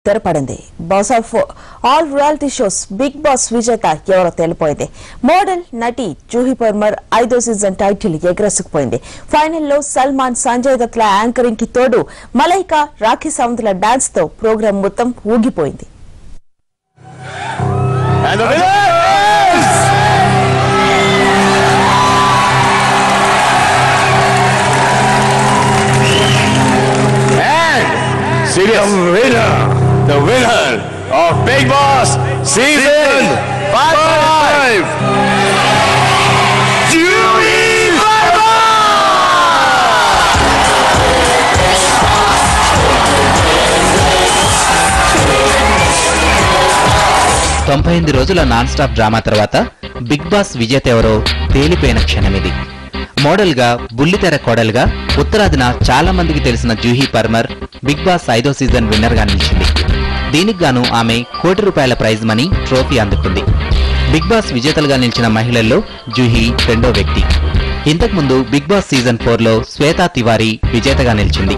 తెరపడింది. Boss of all reality shows Bigg Boss విజేత ఎవరో తేలిపోయింది. మోడల్ నటి జూహీ పర్మర్ 5వ సీజన్ టైటిల్ ఎగరేసుకుపోయింది. ఫైనల్లో సల్మాన్, సంజయ్ దత్ల యాంకరింగ్ కి తోడు మలైకా, రాఖీ సావంత్ల డాన్స్ తో ప్రోగ్రాం మొత్తం ఊగిపోయింది. The winner of Big Boss Season 5, Joohee Parmar! 98 రోజుల నాన్ స్టాప్ డ్రామా తర్వాత బిగ్ బాస్ విజేత ఎవరో తేలిపోయిన క్షణమిది. మోడల్ గా, బుల్లితెర కోడలుగా ఉత్తరాదిన చాలా మందికి తెలిసిన జూహీ పర్మర్ బిగ్ బాస్ 5వ సీజన్ విన్నర్ గా నిలిచింది. దీనికి గాను ఆమె ₹1,00,00,000 ప్రైజ్ మనీ ట్రోఫీ అందుకుంది. బిగ్ బాస్ విజేతలుగా నిలిచిన మహిళల్లో జూహీ రెండో వ్యక్తి. ఇంతకుముందు బిగ్ బాస్ సీజన్ 4లో శ్వేతా తివారీ విజేతగా నిలిచింది.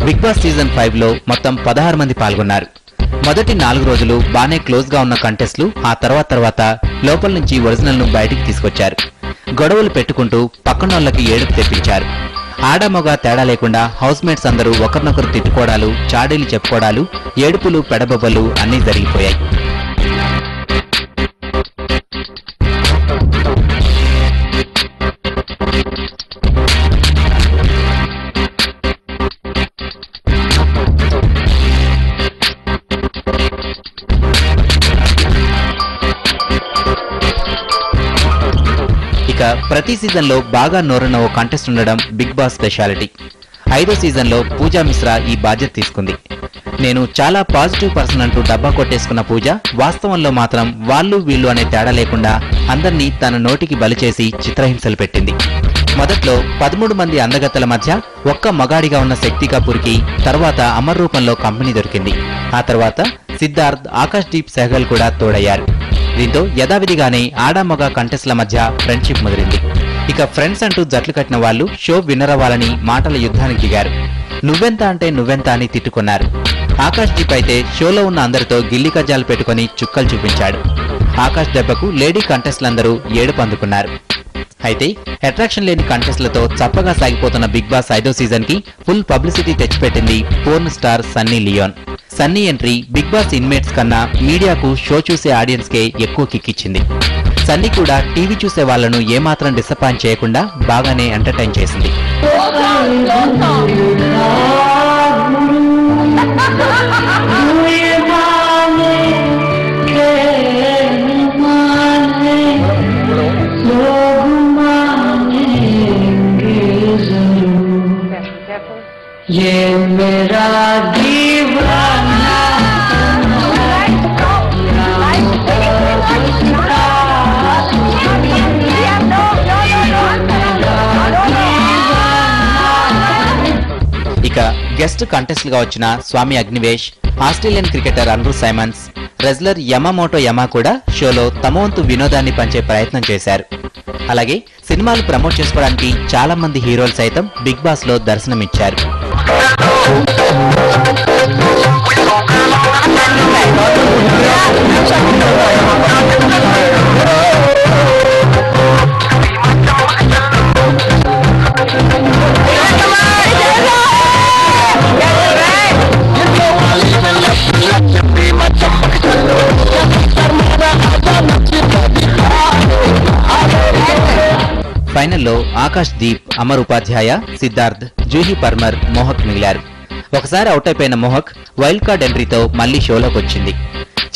బిగ్ బాస్ సీజన్ 5లో మొత్తం 16 మంది పాల్గొన్నారు. మొదటి 4 రోజులు బానే క్లోజ్ గా ఉన్న కంటెస్ట్లు ఆ తర్వాత లోపల నుంచి ఒరిజినల్ ను బయటికి తీసుకొచ్చారు. గొడవలు పెట్టుకుంటూ పక్కనోళ్లకి ఏడుపు తెప్పించారు. ఆడమొగ తేడా లేకుండా హౌస్ మేట్స్ అందరూ ఒకరినొకరు తిట్టుకోవడాలు, చాడీలు చెప్పుకోవడాలు, ఏడుపులు, పెడబొబ్బలు అన్నీ జరిగిపోయాయి. ఇక ప్రతి సీజన్ లో బాగా నోరున్న ఓ కంటెస్ట్ ఉండడం బిగ్ బాస్ స్పెషాలిటీ. 5వ సీజన్ లో పూజా మిశ్రా ఈ బాధ్యత తీసుకుంది. నేను చాలా పాజిటివ్ పర్సన్ అంటూ డబ్బా కొట్టేసుకున్న పూజ వాస్తవంలో మాత్రం వాళ్ళు వీళ్ళు అనే తేడా లేకుండా అందర్నీ తన నోటికి బలి చేసి చిత్రహింసలు పెట్టింది. మొదట్లో 13 మంది అందగత్తెల మధ్య ఒక్క మగాడిగా ఉన్న శక్తి కపూర్కి తర్వాత అమర్ రూపంలో కంపెనీ దొరికింది. ఆ తర్వాత సిద్ధార్థ్, ఆకాష్ దీప్ సెహగల్ కూడా తోడయ్యారు. దీంతో యథావిధిగానే ఆడామొగ కంటెస్ట్ల మధ్య ఫ్రెండ్షిప్ ముదిరింది. ఇక ఫ్రెండ్స్ అంటూ జట్లు కట్టిన వాళ్ళు షో విన్నర్ అవ్వాలని మాటల యుద్ధానికి దిగారు. నువ్వెంత అంటే నువ్వెంత అని తిట్టుకున్నారు. ఆకాష్ దీప్ అయితే షోలో ఉన్న అందరితో గిల్లి కజ్జాలు పెట్టుకుని చుక్కలు చూపించాడు. ఆకాష్ దెబ్బకు లేడీ కంటెస్ట్లందరూ ఏడుపు అందుకున్నారు. అయితే అట్రాక్షన్ లేని కంటెస్ట్లతో చప్పగా సాగిపోతున్న బిగ్ బాస్ 5వ సీజన్ కి ఫుల్ పబ్లిసిటీ తెచ్చిపెట్టింది porn star Sunny Leone. Sunny entry Bigg Boss inmates కన్నా మీడియాకు షో చూసే ఆడియన్స్ కే ఎక్కువ కిక్కిచ్చింది. సన్నీ కూడా టీవీ చూసే వాళ్లను ఏమాత్రం డిసప్పాయింట్ చేయకుండా బాగానే ఎంటర్టైన్ చేసింది. ఇక గెస్ట్ కంటెస్ట్లుగా వచ్చిన Swami Agnivesh, Australian cricketer Andrew Symonds, wrestler Yamamoto Yama కూడా షోలో తమ వంతు వినోదాన్ని పంచే ప్రయత్నం చేశారు. అలాగే సినిమాలు ప్రమోట్ చేసుకోవడానికి చాలా మంది హీరోలు సైతం బిగ్ బాస్ లో దర్శనమిచ్చారు. ఫైనల్లో ఆకాష్ దీప్, అమర్ ఉపాధ్యాయ, సిద్ధార్థ్, జూహీ పర్మర్, మోహక్ మిగిలారు. ఒకసారి అవుట్ అయిపోయిన మోహక్ వైల్డ్ కార్డ్ ఎంట్రీతో మళ్లీ షోలోకి వచ్చింది.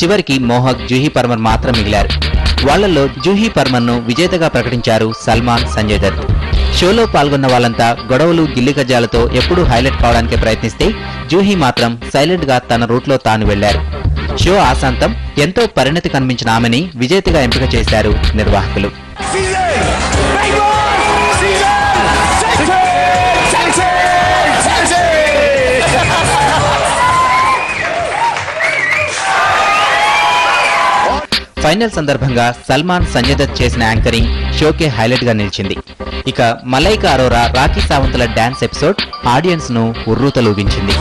చివరికి మోహక్, జూహీ పర్మర్ మాత్రం మిగిలారు. వాళ్లలో జూహీ పర్మర్ ను విజేతగా ప్రకటించారు సల్మాన్, సంజయ్ దత్. షోలో పాల్గొన్న వాళ్ళంతా గొడవలు, గిల్లికజ్జాలతో ఎప్పుడూ హైలైట్ కావడానికి ప్రయత్నిస్తే జూహీ మాత్రం సైలెంట్ గా తన రూట్లో తాను వెళ్లారు. షో ఆశాంతం ఎంతో పరిణతి కనిపించిన ఆమెని విజేతగా ఎంపిక చేశారు నిర్వాహకులు. ఫైనల్ సందర్భంగా సల్మాన్ సంజయ్ దత్ చేసిన యాంకరింగ్ షోకే హైలైట్ గా నిలిచింది. ఇక మలైకా అరోరా రాఖీ సావంతుల డాన్స్ ఎపిసోడ్ ఆడియన్స్ ను ఉర్రూతలూగించింది.